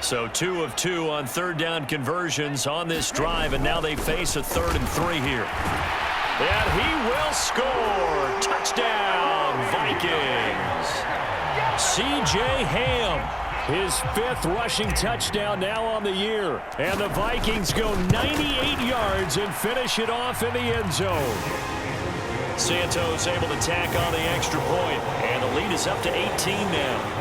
So 2 of 2 on third down conversions on this drive, and now they face a 3rd and 3 here. And he will score. Touchdown, Vikings. C.J. Ham, his 5th rushing touchdown now on the year. And the Vikings go 98 yards and finish it off in the end zone. Santos able to tack on the extra point, and the lead is up to 18 now.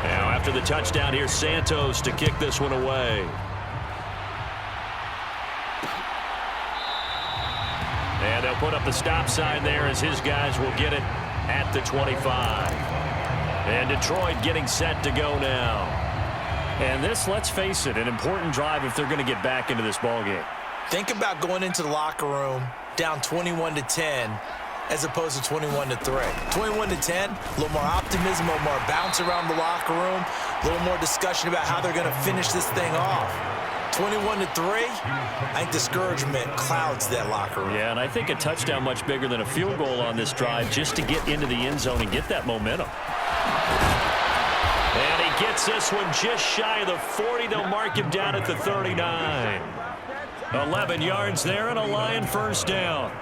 Now after the touchdown, here's Santos to kick this one away. And they'll put up the stop sign there as his guys will get it at the 25. And Detroit getting set to go now. And this, let's face it, an important drive if they're going to get back into this ballgame. Think about going into the locker room down 21-10 as opposed to 21-3. 21-10, a little more optimism, a little more bounce around the locker room, a little more discussion about how they're going to finish this thing off. 21-3, I think discouragement clouds that locker room. Yeah, and I think a touchdown much bigger than a field goal on this drive just to get into the end zone and get that momentum. And he gets this one just shy of the 40. They'll mark him down at the 39. 11 yards there and a Lion first down.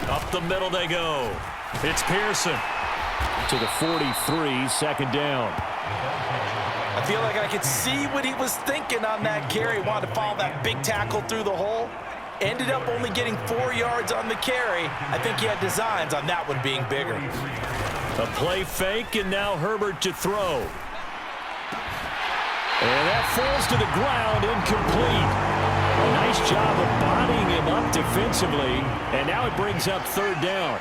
Up the middle they go. It's Pearson to the 43, second down. I feel like I could see what he was thinking on that carry. Wanted to follow that big tackle through the hole. Ended up only getting 4 yards on the carry. I think he had designs on that one being bigger. A play fake, and now Herbert to throw. And that falls to the ground, incomplete. A nice job of bodying him up defensively, and now it brings up third down.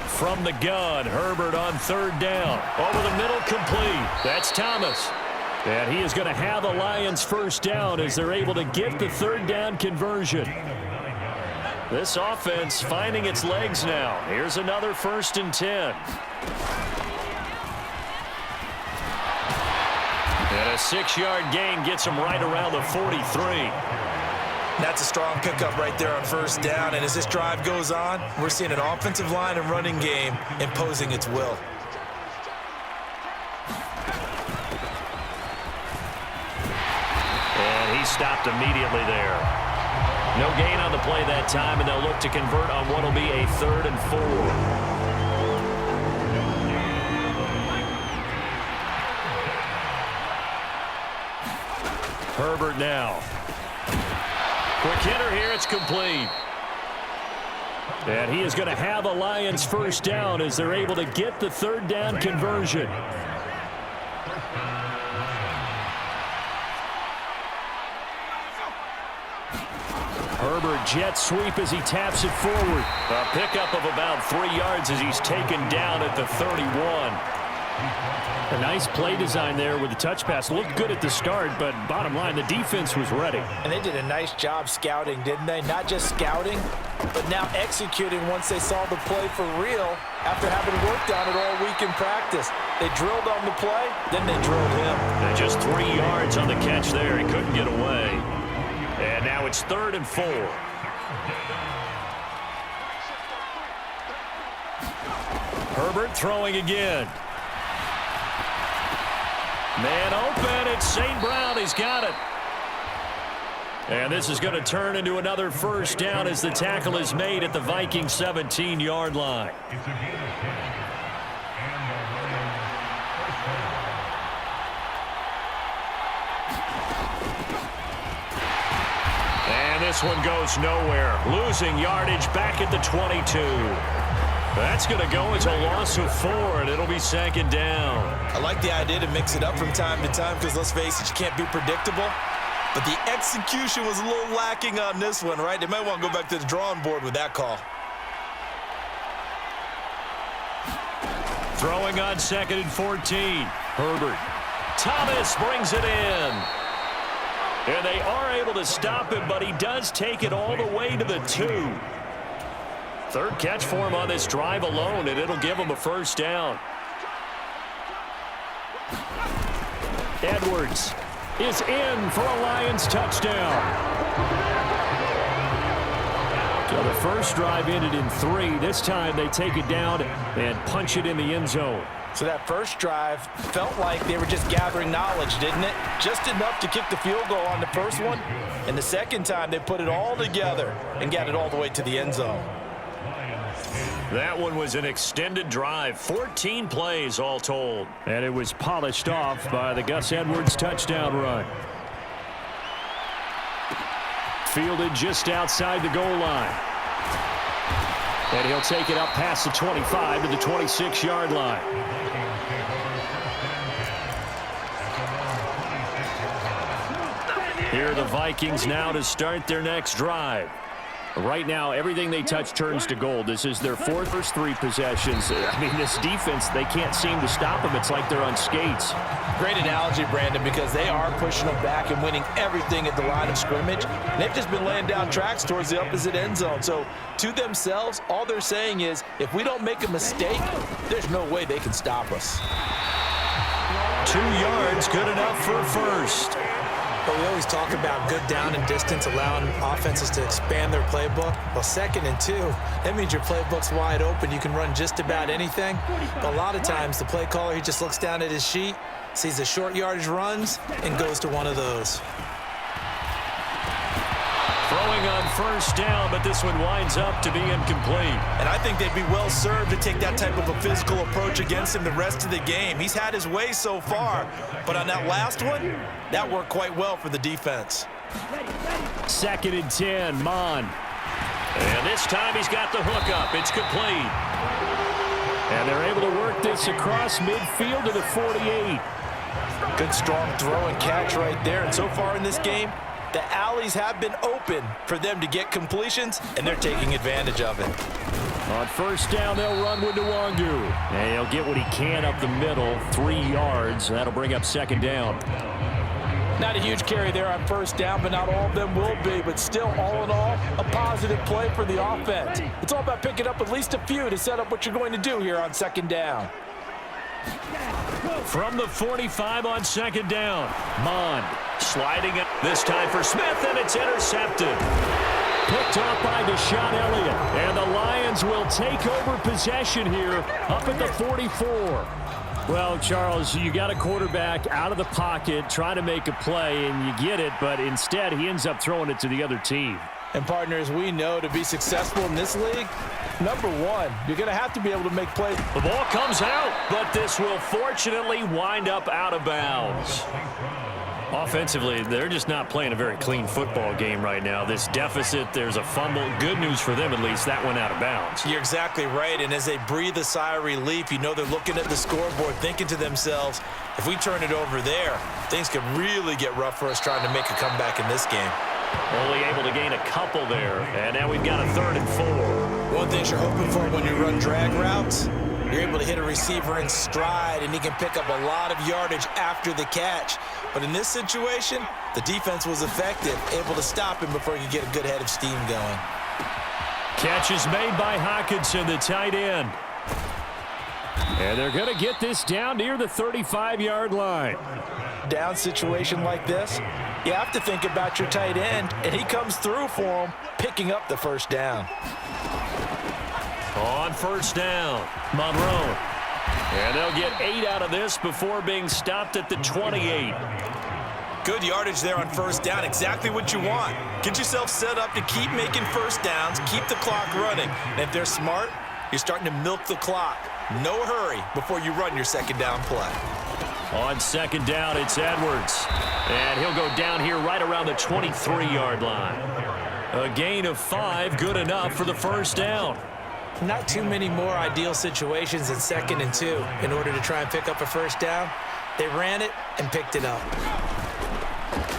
From the gun, Herbert on third down. Over the middle, complete. That's Thomas. And he is going to have the Lions first down as they're able to get the third down conversion. This offense finding its legs now. Here's another 1st and 10. And a 6-yard gain gets him right around the 43. That's a strong pickup right there on first down. And as this drive goes on, we're seeing an offensive line and running game imposing its will. And he stopped immediately there. No gain on the play that time, and they'll look to convert on what will be a 3rd and 4. Herbert now. Quick hitter here, it's complete. And he is going to have a Lions first down as they're able to get the third down conversion. Herbert jet sweep as he taps it forward. A pickup of about 3 yards as he's taken down at the 31. A nice play design there with the touch pass. Looked good at the start, but bottom line, the defense was ready. And they did a nice job scouting, didn't they? Not just scouting, but now executing once they saw the play for real after having worked on it all week in practice. They drilled on the play, then they drilled him. And just 3 yards on the catch there. He couldn't get away. And now it's 3rd and 4. Herbert throwing again. Man open, it's St. Brown. He's got it. And this is going to turn into another first down as the tackle is made at the Vikings 17-yard line. And this one goes nowhere. Losing yardage back at the 22. That's going to go as a loss of 4, and it'll be 2nd down. I like the idea to mix it up from time to time because, let's face it, you can't be predictable. But the execution was a little lacking on this one, right? They might want to go back to the drawing board with that call. Throwing on 2nd and 14. Herbert. Thomas brings it in. And they are able to stop him, but he does take it all the way to the 2. 3rd catch for him on this drive alone, and it'll give him a first down. Edwards is in for a Lions touchdown. So the first drive ended in 3. This time they take it down and punch it in the end zone. So that first drive felt like they were just gathering knowledge, didn't it? Just enough to kick the field goal on the first one. And the second time they put it all together and got it all the way to the end zone. That one was an extended drive, 14 plays all told. And it was polished off by the Gus Edwards touchdown run. Fielded just outside the goal line. And he'll take it up past the 25 to the 26-yard line. Here are the Vikings now to start their next drive. Right now, everything they touch turns to gold. This is their first 3 possessions. I mean, this defense, they can't seem to stop them. It's like they're on skates. Great analogy, Brandon, because they are pushing them back and winning everything at the line of scrimmage. They've just been laying down tracks towards the opposite end zone. So, to themselves, all they're saying is, if we don't make a mistake, there's no way they can stop us. 2 yards, good enough for a first. But we always talk about good down and distance, allowing offenses to expand their playbook. Well, 2nd and 2, that means your playbook's wide open. You can run just about anything. But a lot of times, the play caller, he just looks down at his sheet, sees the short yardage runs, and goes to one of those. Throwing on first down, but this one winds up to be incomplete. And I think they'd be well served to take that type of a physical approach against him the rest of the game. He's had his way so far, but on that last one, that worked quite well for the defense. 2nd and 10, Mon. And this time he's got the hook up. It's complete. And they're able to work this across midfield to the 48. Good strong throw and catch right there. And so far in this game, the alleys have been open for them to get completions, and they're taking advantage of it. On first down, they'll run with Nwangu. And he'll get what he can up the middle, 3 yards. That'll bring up 2nd down. Not a huge carry there on first down, but not all of them will be. But still, all in all, a positive play for the offense. It's all about picking up at least a few to set up what you're going to do here on 2nd down. From the 45 on 2nd down, Mon sliding it this time for Smith, and it's intercepted. Picked up by Deshaun Elliott, and the Lions will take over possession here up at the 44. Well, Charles, you got a quarterback out of the pocket trying to make a play, and you get it, but instead he ends up throwing it to the other team. And partners, we know to be successful in this league, number one, you're going to have to be able to make plays. The ball comes out, but this will fortunately wind up out of bounds. Offensively, they're just not playing a very clean football game right now. This deficit, there's a fumble. Good news for them, at least. That went out of bounds. You're exactly right, and as they breathe a sigh of relief, you know they're looking at the scoreboard, thinking to themselves, if we turn it over there, things could really get rough for us trying to make a comeback in this game. Only able to gain a couple there, and now we've got a 3rd and 4. One thing you're hoping for when you run drag routes, you're able to hit a receiver in stride, and he can pick up a lot of yardage after the catch. But in this situation, the defense was effective, able to stop him before he could get a good head of steam going. Catch is made by Hockenson, the tight end. And they're going to get this down near the 35-yard line. Down situation like this, you have to think about your tight end, and he comes through for him, picking up the first down. On first down, Monroe. And they'll get 8 out of this before being stopped at the 28. Good yardage there on first down, exactly what you want. Get yourself set up to keep making first downs, keep the clock running. And if they're smart, you're starting to milk the clock. No hurry before you run your 2nd down play. On 2nd down, it's Edwards. And he'll go down here right around the 23-yard line. A gain of 5, good enough for the first down. Not too many more ideal situations in 2nd and 2 in order to try and pick up a first down. They ran it and picked it up.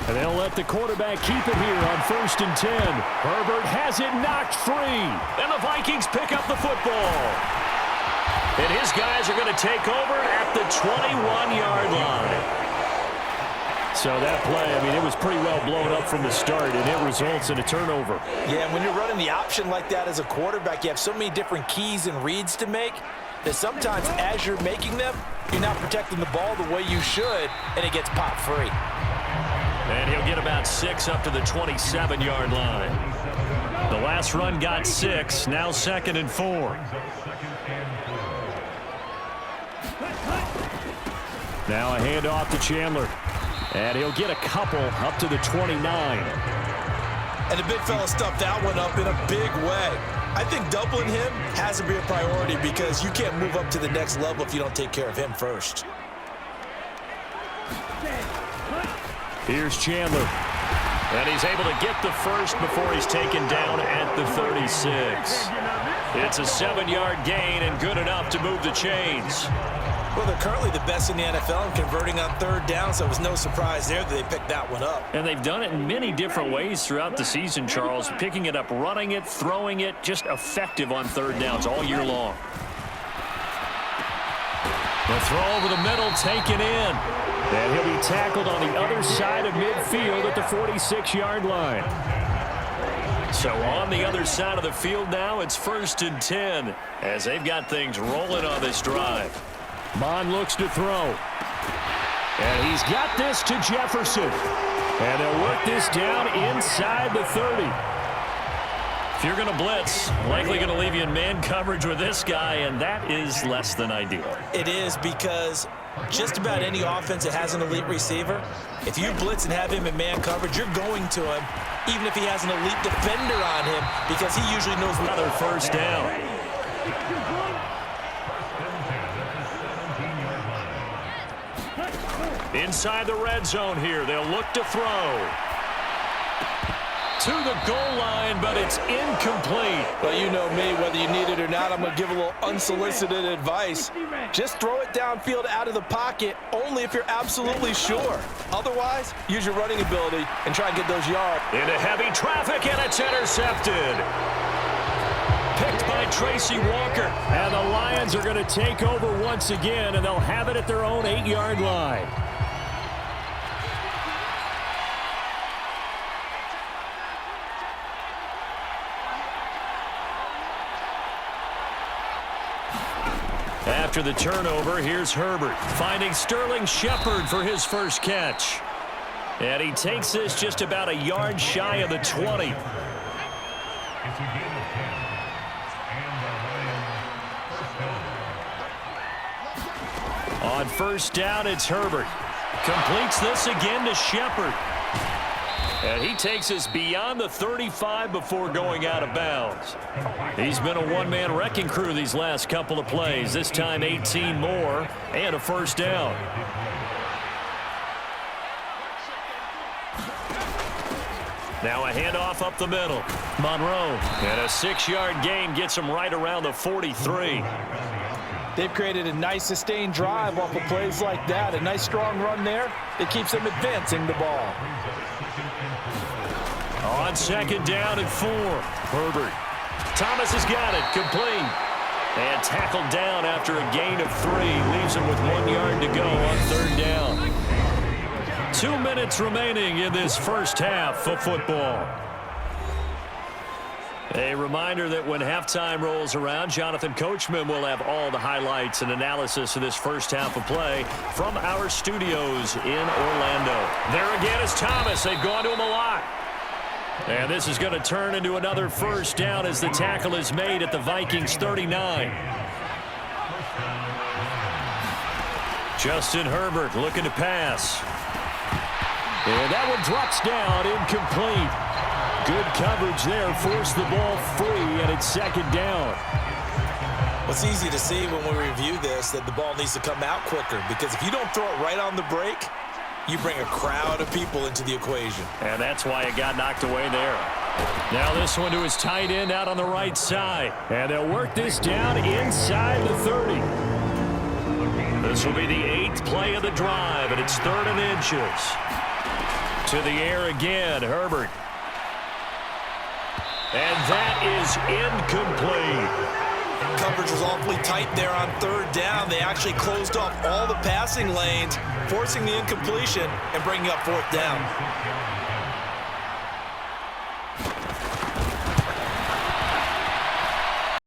And they'll let the quarterback keep it here on 1st and 10. Herbert has it knocked free. And the Vikings pick up the football. And his guys are going to take over at the 21-yard line. So that play, I mean, it was pretty well blown up from the start, and it results in a turnover. Yeah, and when you're running the option like that as a quarterback, you have so many different keys and reads to make that sometimes as you're making them, you're not protecting the ball the way you should, and it gets popped free. And he'll get about 6 up to the 27-yard line. The last run got 6. Now 2nd and 4. Now a handoff to Chandler. And he'll get a couple up to the 29. And the big fella stuffed that one up in a big way. I think doubling him has to be a priority because you can't move up to the next level if you don't take care of him first. Here's Chandler. And he's able to get the first before he's taken down at the 36. It's a 7-yard gain and good enough to move the chains. Well, they're currently the best in the NFL in converting on 3rd down, so it was no surprise there that they picked that one up. And they've done it in many different ways throughout the season, Charles. Picking it up, running it, throwing it, just effective on 3rd downs all year long. The throw over the middle taken in. And he'll be tackled on the other side of midfield at the 46-yard line. So on the other side of the field now, it's 1st and 10 as they've got things rolling on this drive. Mon looks to throw. And he's got this to Jefferson. And they'll work this down inside the 30. If you're going to blitz, likely going to leave you in man coverage with this guy, and that is less than ideal. It is because just about any offense that has an elite receiver, if you blitz and have him in man coverage, you're going to him, even if he has an elite defender on him, because he usually knows another 1st down. Inside the red zone here, they'll look to throw. To the goal line, but it's incomplete. Well, you know me, whether you need it or not, I'm going to give a little unsolicited advice. Just throw it downfield out of the pocket, only if you're absolutely sure. Otherwise, use your running ability and try and get those yards. Into heavy traffic, and it's intercepted. Picked by Tracy Walker. And the Lions are going to take over once again, and they'll have it at their own 8-yard line. After the turnover, here's Herbert, finding Sterling Shepard for his first catch. And he takes this just about a yard shy of the 20. On 1st down, it's Herbert. Completes this again to Shepard. And he takes us beyond the 35 before going out of bounds. He's been a one-man wrecking crew these last couple of plays. This time 18 more and a 1st down. Now a handoff up the middle. Monroe. And a 6-yard gain gets him right around the 43. They've created a nice sustained drive off of plays like that. A nice strong run there. It keeps them advancing the ball. On 2nd down and 4. Herbert. Thomas has got it. Complete. And tackled down after a gain of 3. Leaves him with 1 yard to go on 3rd down. 2 minutes remaining in this first half of football. A reminder that when halftime rolls around, Jonathan Coachman will have all the highlights and analysis of this first half of play from our studios in Orlando. There again is Thomas. They've gone to him a lot. And this is going to turn into another 1st down as the tackle is made at the Vikings 39. Justin Herbert looking to pass. And that one drops down, incomplete. Good coverage there, forced the ball free, and it's 2nd down. Well, it's easy to see when we review this that the ball needs to come out quicker, because if you don't throw it right on the break, you bring a crowd of people into the equation. And that's why it got knocked away there. Now this one to his tight end out on the right side. And they'll work this down inside the 30. This will be the 8th play of the drive, and it's 3rd and inches. To the air again, Herbert. And that is incomplete. Coverage was awfully tight there on 3rd down. They actually closed off all the passing lanes, forcing the incompletion and bringing up 4th down.